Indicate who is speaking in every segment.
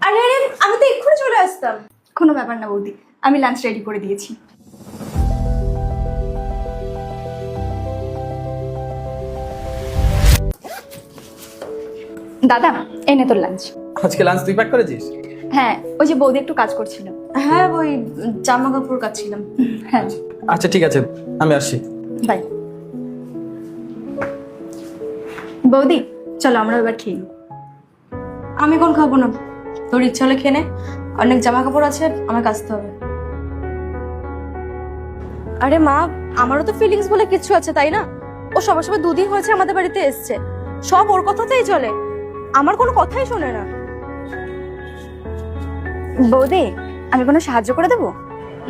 Speaker 1: আরে আরে, আমি তো এক্ষুনি চলে আসতাম।
Speaker 2: কোনো ব্যাপার না বৌদি, আমি লাঞ্চ রেডি করে দিয়েছি। দাদা, এনে তোর লাঞ্চ।
Speaker 3: আজকে লাঞ্চ তুই প্যাক করেছিস?
Speaker 2: হ্যাঁ, ওই যে বৌদি একটু কাজ করছিল।
Speaker 1: হ্যাঁ, ওই জামা কাপড় কাচ্ছিলাম।
Speaker 2: হ্যাঁ,
Speaker 3: আচ্ছা ঠিক আছে, আমি আসছি।
Speaker 2: বাই। বৌদি চলো আমরা এবার খেয়ে নিই।
Speaker 1: আমি কোন খাবো না, তোর ইচ্ছা হলে খেয়ে নে। অনেক জামা কাপড় আছে, আমার কাচতে হবে। আরে মা, আমারও তো ফিলিংস বলে কিছু আছে, তাই না? ও সবার সবার 2 দিন হয়েছে আমাদের বাড়িতে এসছে, সব ওর কথাতেই চলে, আমার কোনো কথাই শোনে না।
Speaker 2: বৌদি, আমি কোনো সাহায্য করে দেবো?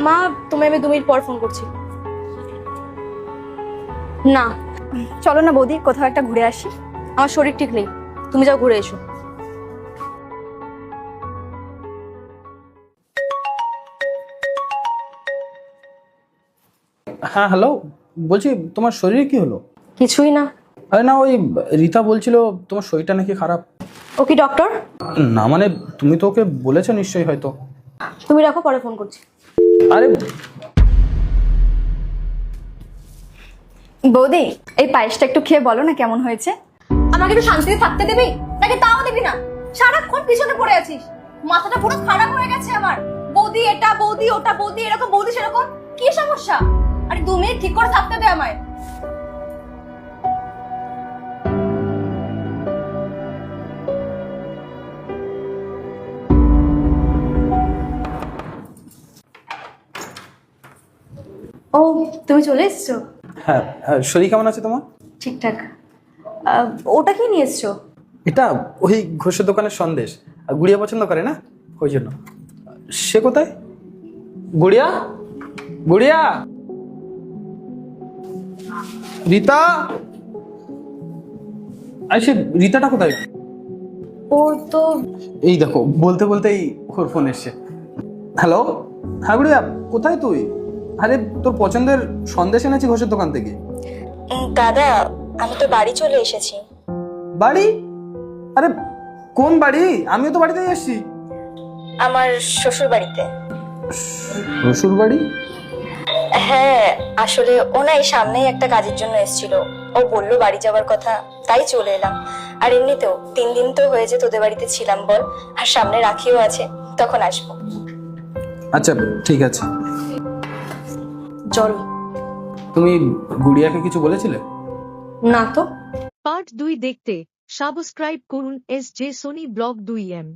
Speaker 1: মা, তুমি আমি 2 মিনিট পর ফোন করছি। না,
Speaker 2: চলো না বৌদি, কোথাও একটা ঘুরে আসি।
Speaker 1: আমার শরীর ঠিক নেই, তুমি যাও ঘুরে এসো।
Speaker 3: হ্যাঁ হ্যালো, বলছি তোমার শরীরে কি হলো?
Speaker 1: কিছুই না।
Speaker 3: আরে না, ওই রীতা বলছিল তোমার শরীরটা নাকি খারাপ।
Speaker 1: ও কি ডক্টর?
Speaker 3: না মানে তুমি তো ওকে বলেছো নিশ্চয়ই হয়তো।
Speaker 1: তুমি রাখো, পরে ফোন করছি।
Speaker 3: আরে
Speaker 2: বৌদি, এই পায়েসটা একটু খেয়ে বলো না কেমন হয়েছে।
Speaker 1: আমাকে একটু শান্তিতে থাকতে দিবি নাকি তাও দিবি না? সারাক্ষণ পিছনে পড়ে আছিস, মাথাটা পুরো খারাপ হয়ে গেছে আমার। বৌদি এটা, বৌদি ওটা, বৌদি এরকম, বৌদি সেরকম। কি সমস্যা? আরে 2 মিনিট ঠিক করে থাকতে দে আমায়। ও, তুমি চলে এসছো?
Speaker 3: হ্যাঁ, শরীর কেমন আছে তোমার?
Speaker 1: ঠিকঠাক। ওটা কি নিয়ে এসছো?
Speaker 3: এটা ওই ঘোষের দোকানের সন্দেশ। আর গুড়িয়া পছন্দ করে না, ওই জন্য। সে কোথায়? গুড়িয়া, গুড়িয়া, রীতা। আরে সে রীতাটা কোথায়?
Speaker 1: ও তো
Speaker 3: এই দেখো, বলতে বলতেই ওর ফোন এসছে। হ্যালো, হ্যাঁ গুড়িয়া, কোথায় তুই? আরে তোর পছন্দের সন্দেশ এনেছি ঘোষের দোকান থেকে।
Speaker 4: দাদা, আমি তো বাড়ি চলে এসেছি।
Speaker 3: বাড়ি? আরে কোন বাড়ি? আমিও তো বাড়িতেই এসেছি।
Speaker 4: আমার শ্বশুর বাড়িতে।
Speaker 3: শ্বশুর বাড়ি?
Speaker 4: হ্যাঁ, আসলে ও না এই সামনেই একটা কাজের জন্য এসেছিল। ও বললো বাড়ি যাওয়ার কথা, তাই চলে এলাম। আর এমনিতেও 3 দিন তো হয়েছে তোদের বাড়িতে ছিলাম বল, আর সামনে রাখিও আছে, তখন আসবো।
Speaker 3: আচ্ছা ঠিক আছে।
Speaker 1: জল।
Speaker 3: তুমি গুড়িয়াকে কিছু বলেছিলে?
Speaker 1: না তো।
Speaker 5: পার্ট 2 দেখতে সাবস্ক্রাইব করুন SJ সোনি ব্লগ 2M।